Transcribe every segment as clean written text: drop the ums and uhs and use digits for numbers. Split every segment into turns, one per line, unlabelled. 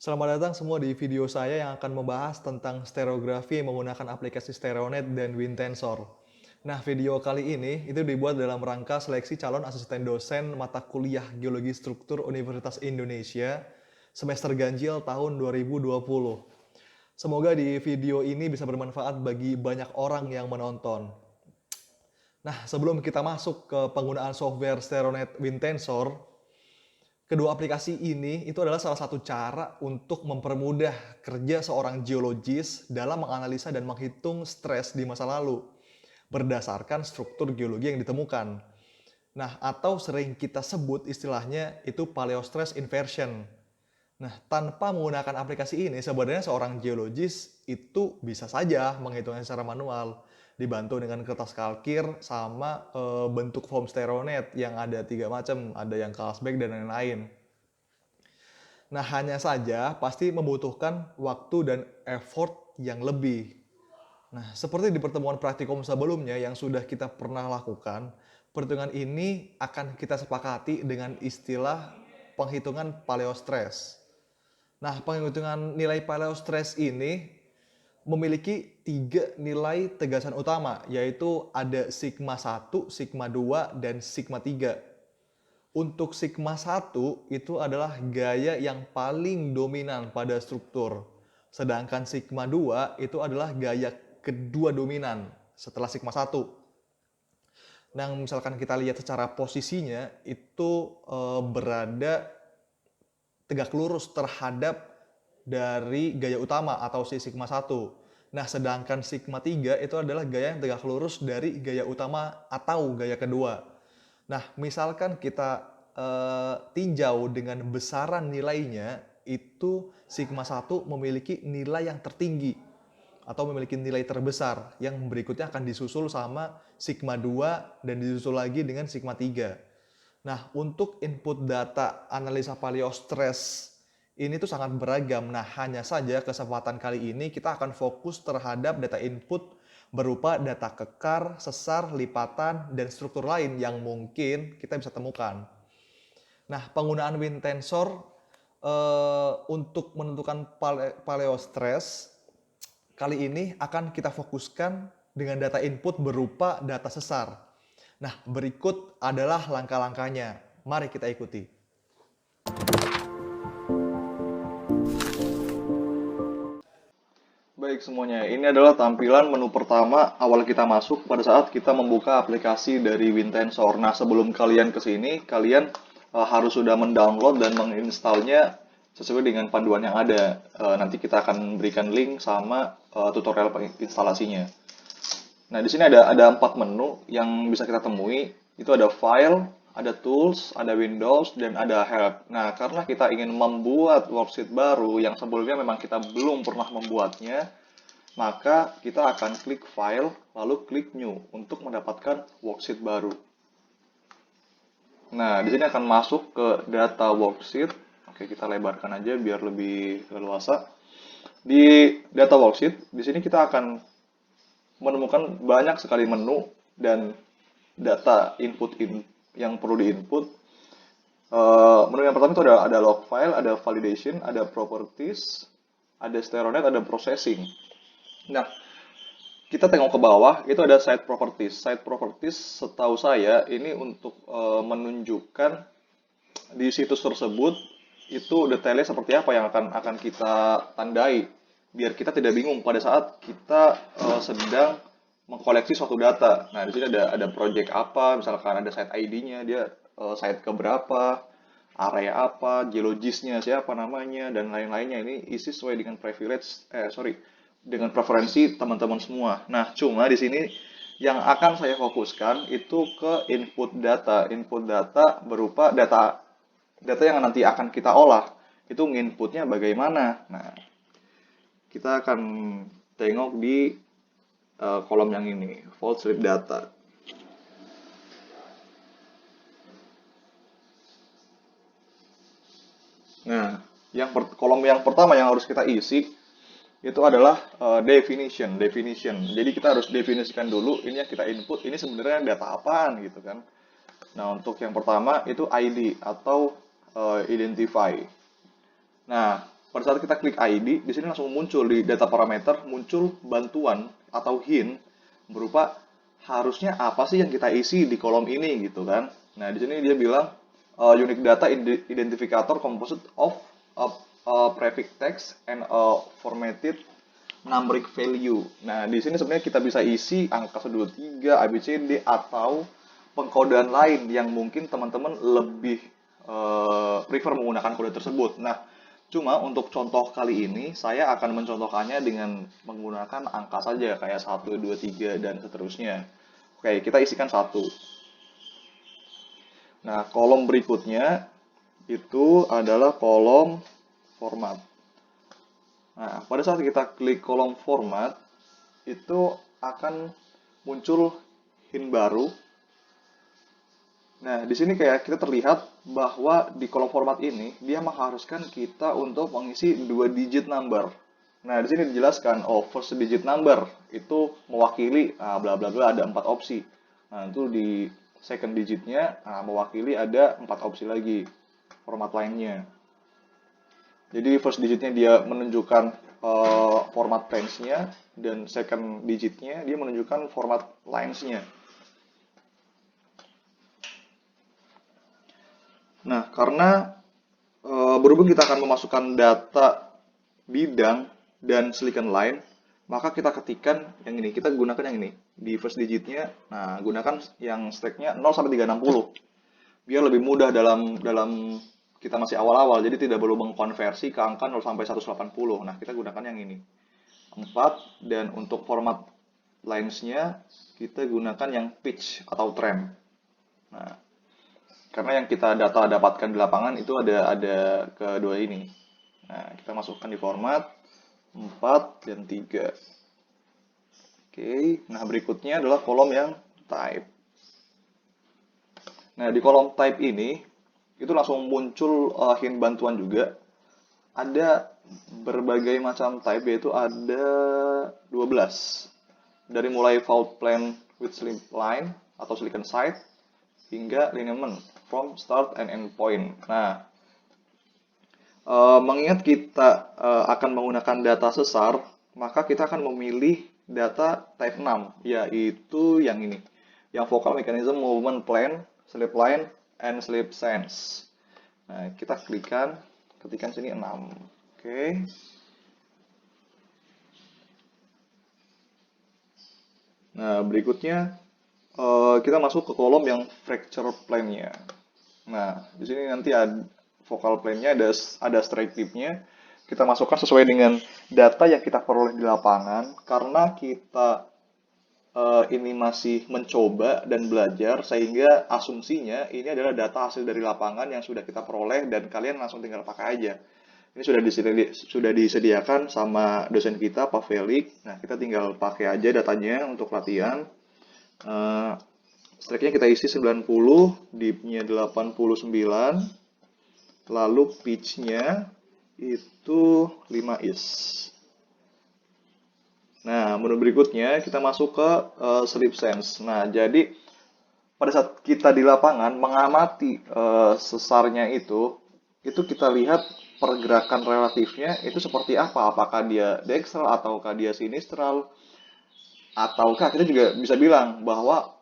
Selamat datang semua di video saya yang akan membahas tentang stereografi menggunakan aplikasi Stereonet dan WinTensor. Nah, video kali ini itu dibuat dalam rangka seleksi calon asisten dosen mata kuliah Geologi Struktur Universitas Indonesia semester ganjil tahun 2020. Semoga di video ini bisa bermanfaat bagi banyak orang yang menonton. Nah, sebelum kita masuk ke penggunaan software Stereonet WinTensor, kedua aplikasi ini itu adalah salah satu cara untuk mempermudah kerja seorang geologis dalam menganalisa dan menghitung stres di masa lalu berdasarkan struktur geologi yang ditemukan. Nah, atau sering kita sebut istilahnya itu paleostress inversion. Nah, tanpa menggunakan aplikasi ini, sebenarnya seorang geologis itu bisa saja menghitungnya secara manual, dibantu dengan kertas kalkir sama bentuk form stereonet yang ada tiga macam, ada yang Carlsberg dan lain-lain. Nah, hanya saja pasti membutuhkan waktu dan effort yang lebih. Nah, seperti di pertemuan praktikum sebelumnya yang sudah kita pernah lakukan, perhitungan ini akan kita sepakati dengan istilah penghitungan paleostress. Nah, penghitungan nilai paleostress ini memiliki tiga nilai tegasan utama, yaitu ada sigma 1, sigma 2, dan sigma 3. Untuk sigma 1 itu adalah gaya yang paling dominan pada struktur. Sedangkan sigma 2 itu adalah gaya kedua dominan setelah sigma 1. Nah, misalkan kita lihat secara posisinya itu berada tegak lurus terhadap dari gaya utama atau si sigma 1. Nah, sedangkan sigma 3 itu adalah gaya yang tegak lurus dari gaya utama atau gaya kedua. Nah, misalkan kita tinjau dengan besaran nilainya, itu sigma 1 memiliki nilai yang tertinggi atau memiliki nilai terbesar yang berikutnya akan disusul sama sigma 2 dan disusul lagi dengan sigma 3. Nah, untuk input data analisa paleostress ini tuh sangat beragam. Nah, hanya saja kesempatan kali ini kita akan fokus terhadap data input berupa data kekar, sesar, lipatan, dan struktur lain yang mungkin kita bisa temukan. Nah, penggunaan WinTensor untuk menentukan paleostress kali ini akan kita fokuskan dengan data input berupa data sesar. Nah, berikut adalah langkah-langkahnya. Mari kita ikuti. Baik semuanya, ini adalah tampilan menu pertama awal kita masuk pada saat kita membuka aplikasi dari WinTensor. Nah, sebelum kalian ke sini, kalian harus sudah mendownload dan menginstalnya sesuai dengan panduan yang ada. Nanti kita akan berikan link sama tutorial instalasinya. Nah, di sini ada 4 menu yang bisa kita temui. Itu ada File, ada Tools, ada Windows, dan ada Help. Nah, karena kita ingin membuat worksheet baru yang sebelumnya memang kita belum pernah membuatnya, maka kita akan klik File, lalu klik New untuk mendapatkan worksheet baru. Nah, di sini akan masuk ke data worksheet. Oke, kita lebarkan aja biar lebih leluasa. Di data worksheet, di sini kita akan menemukan banyak sekali menu dan data yang perlu diinput. Menu yang pertama itu ada log file, ada validation, ada properties, ada stereonet, ada processing. Nah, kita tengok ke bawah, itu ada site properties. Site properties setahu saya ini untuk menunjukkan di situs tersebut itu detailnya seperti apa yang akan kita tandai biar kita tidak bingung pada saat kita sedang mengkoleksi suatu data. Nah, di sini ada project apa, misalkan ada site ID-nya, dia site keberapa, area apa, geologisnya siapa namanya, dan lain-lainnya. Ini isi sesuai dengan dengan preferensi teman-teman semua. Nah, cuma di sini yang akan saya fokuskan itu ke input data. Input data berupa data yang nanti akan kita olah. Itu inputnya bagaimana. Nah, kita akan tengok di kolom yang ini, fault slip data. Nah, kolom yang pertama yang harus kita isi itu adalah definition. Jadi kita harus definisikan dulu ini yang kita input ini sebenarnya data apaan gitu kan. Nah, untuk yang pertama itu ID atau identify. Nah, pada saat kita klik ID, di sini langsung muncul di data parameter, muncul bantuan atau hint berupa harusnya apa sih yang kita isi di kolom ini gitu kan. Nah, di sini dia bilang unique data identificator composed of a prefix text and a formatted numeric value. Nah, di sini sebenarnya kita bisa isi angka 123, ABCD, atau pengkodean lain yang mungkin teman-teman lebih prefer menggunakan kode tersebut. Nah, cuma untuk contoh kali ini, saya akan mencontohkannya dengan menggunakan angka saja, kayak 1, 2, 3, dan seterusnya. Oke, kita isikan 1. Nah, kolom berikutnya itu adalah kolom format. Nah, pada saat kita klik kolom format, itu akan muncul hint baru. Nah, di sini kayak kita terlihat bahwa di kolom format ini, dia mengharuskan kita untuk mengisi 2 digit number. Nah, di sini dijelaskan, oh, first digit number itu mewakili, bla bla bla, ada 4 opsi. Nah, itu di second digitnya, mewakili ada 4 opsi lagi, format lainnya. Jadi first digitnya dia menunjukkan format range-nya, dan second digitnya dia menunjukkan format lines-nya. Nah, karena berhubung kita akan memasukkan data bidang dan silicon line, maka kita ketikkan yang ini, kita gunakan yang ini. Di first digitnya, nah gunakan yang stack-nya 0 sampai 360. Biar lebih mudah dalam kita masih awal-awal, jadi tidak perlu mengkonversi ke angka 0 sampai 180. Nah, kita gunakan yang ini. 4, dan untuk format lines-nya kita gunakan yang pitch atau tram. Nah, karena yang kita dapatkan di lapangan itu ada kedua ini. Nah, kita masukkan di format 4 dan 3. Oke, nah berikutnya adalah kolom yang type. Nah, di kolom type ini itu langsung muncul hint bantuan juga. Ada berbagai macam type, yaitu ada 12. Dari mulai fault plan with slip line atau silicon side hingga lineament from start and end point. Nah, mengingat kita akan menggunakan data sesar, maka kita akan memilih data type 6, yaitu yang ini, yang vocal mechanism movement plan, slip line, and slip sense. Nah, kita ketikkan sini 6. Oke. Nah, berikutnya kita masuk ke kolom yang fracture plan-nya. Nah, di sini nanti ada vocal plan-nya, ada strike tip-nya. Kita masukkan sesuai dengan data yang kita peroleh di lapangan, karena kita ini masih mencoba dan belajar, sehingga asumsinya ini adalah data hasil dari lapangan yang sudah kita peroleh dan kalian langsung tinggal pakai aja. Ini sudah disediakan sama dosen kita, Pak Felix. Nah, kita tinggal pakai aja datanya untuk latihan. Strike-nya kita isi 90, dip-nya 89, lalu pitch-nya itu 5 is. Nah, menu berikutnya kita masuk ke slip sense. Nah, jadi pada saat kita di lapangan mengamati sesarnya itu kita lihat pergerakan relatifnya itu seperti apa. Apakah dia dextral ataukah dia sinistral, ataukah kita juga bisa bilang bahwa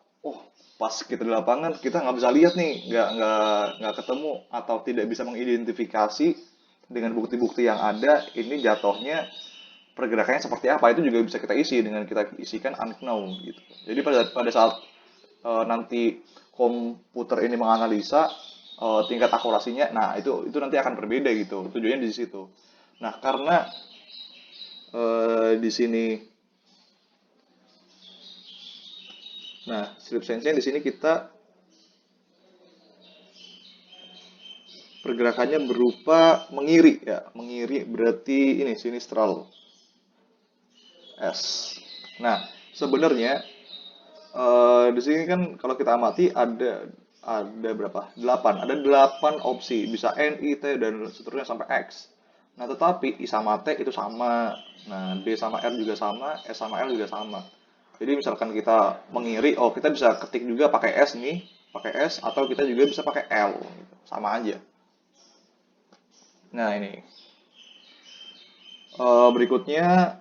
pas kita di lapangan kita nggak bisa lihat nih, nggak ketemu atau tidak bisa mengidentifikasi dengan bukti-bukti yang ada ini jatuhnya pergerakannya seperti apa. Itu juga bisa kita isi dengan kita isikan unknown gitu. Jadi pada saat nanti komputer ini menganalisa tingkat akurasinya, nah itu nanti akan berbeda gitu. Tujuannya di situ. Nah, karena di sini, nah slip sense-nya di sini kita pergerakannya berupa mengiri ya, mengiri berarti ini sinistral S. Nah, sebenarnya di sini kan kalau kita amati ada berapa? 8. Ada 8 opsi, bisa N, I, T, dan seterusnya sampai X. Nah, tetapi I sama T itu sama. Nah, D sama R juga sama, S sama L juga sama. Jadi misalkan kita mengiri, kita bisa ketik juga pakai S nih, pakai S, atau kita juga bisa pakai L, gitu. Sama aja. Nah, ini. Berikutnya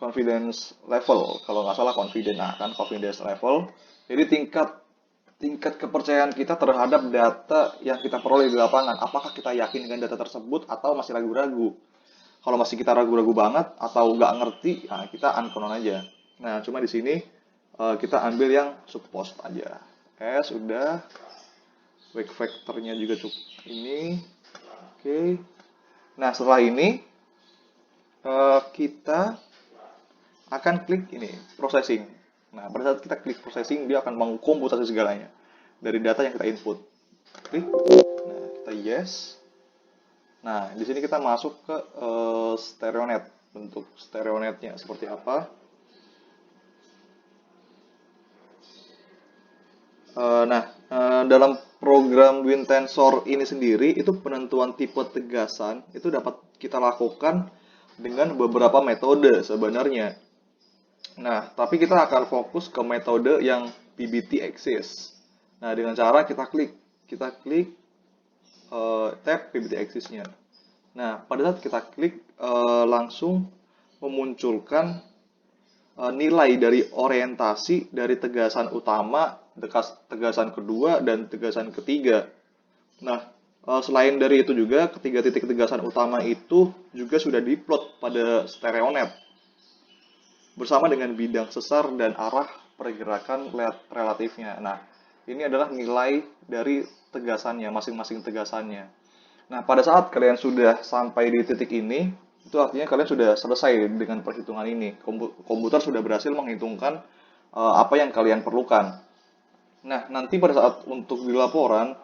confidence level, kalau nggak salah confident, nah kan confidence level. Jadi tingkat tingkat kepercayaan kita terhadap data yang kita peroleh di lapangan. Apakah kita yakin dengan data tersebut atau masih ragu-ragu? Kalau masih kita ragu-ragu banget atau nggak ngerti, nah kita unknown aja. Nah, cuma di sini kita ambil yang suppose aja. Sudah, wake factornya juga cukup ini. Oke. Nah, setelah ini kita akan klik ini, processing. Nah, pada saat kita klik processing, dia akan mengkomputasi segalanya dari data yang kita input. Klik, nah kita yes. Nah, di sini kita masuk ke StereoNet. Bentuk StereoNetnya seperti apa? Dalam program WinTensor ini sendiri, itu penentuan tipe tegasan itu dapat kita lakukan dengan beberapa metode sebenarnya. Nah, tapi kita akan fokus ke metode yang PBT axis. Nah, dengan cara kita klik tab PBT axis-nya. Nah, pada saat kita klik langsung memunculkan nilai dari orientasi dari tegasan utama, tegasan kedua, dan tegasan ketiga. Nah, selain dari itu juga, ketiga titik tegasan utama itu juga sudah diplot pada StereoNet bersama dengan bidang sesar dan arah pergerakan relatifnya. Nah, ini adalah nilai dari tegasannya, masing-masing tegasannya. Nah, pada saat kalian sudah sampai di titik ini, itu artinya kalian sudah selesai dengan perhitungan ini. Komputer sudah berhasil menghitungkan apa yang kalian perlukan. Nah, nanti pada saat untuk di laporan,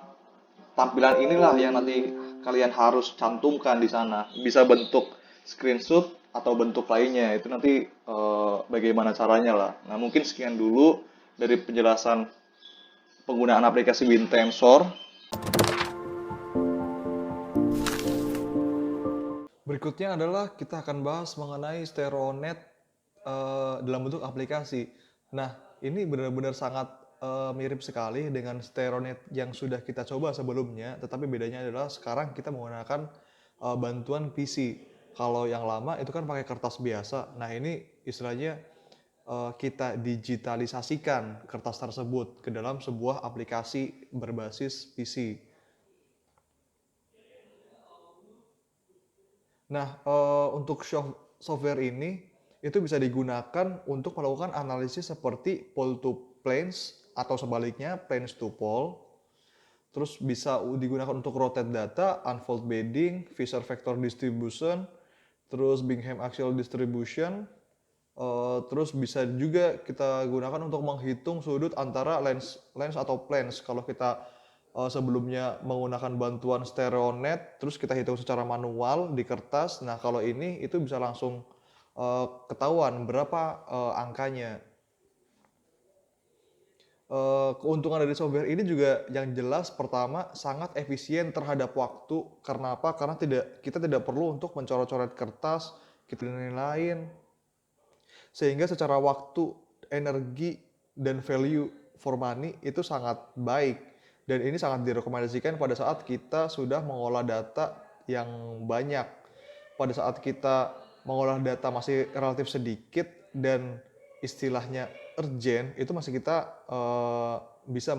tampilan inilah yang nanti kalian harus cantumkan di sana. Bisa bentuk screenshot atau bentuk lainnya. Itu nanti bagaimana caranya lah. Nah, mungkin sekian dulu dari penjelasan penggunaan aplikasi WinTensor. Berikutnya adalah kita akan bahas mengenai StereoNet dalam bentuk aplikasi. Nah, ini benar-benar sangat mirip sekali dengan StereoNet yang sudah kita coba sebelumnya, tetapi bedanya adalah sekarang kita menggunakan bantuan PC. Kalau yang lama itu kan pakai kertas biasa. Nah, ini istilahnya kita digitalisasikan kertas tersebut ke dalam sebuah aplikasi berbasis PC. Nah, untuk software ini itu bisa digunakan untuk melakukan analisis seperti pole to planes atau sebaliknya planes to pole. Terus bisa digunakan untuk rotate data, unfold bedding, Fisher vector distribution, terus Bingham axial distribution. Terus bisa juga kita gunakan untuk menghitung sudut antara lens atau planes. Kalau kita sebelumnya menggunakan bantuan StereoNet, terus kita hitung secara manual di kertas. Nah, kalau ini itu bisa langsung ketahuan berapa angkanya. Keuntungan dari software ini juga yang jelas pertama sangat efisien terhadap waktu. Karena apa? Karena kita tidak perlu untuk mencoret-coret kertas, kita nilaiin. Sehingga secara waktu, energi, dan value for money itu sangat baik. Dan ini sangat direkomendasikan pada saat kita sudah mengolah data yang banyak. Pada saat kita mengolah data masih relatif sedikit dan istilahnya urgent, itu masih kita bisa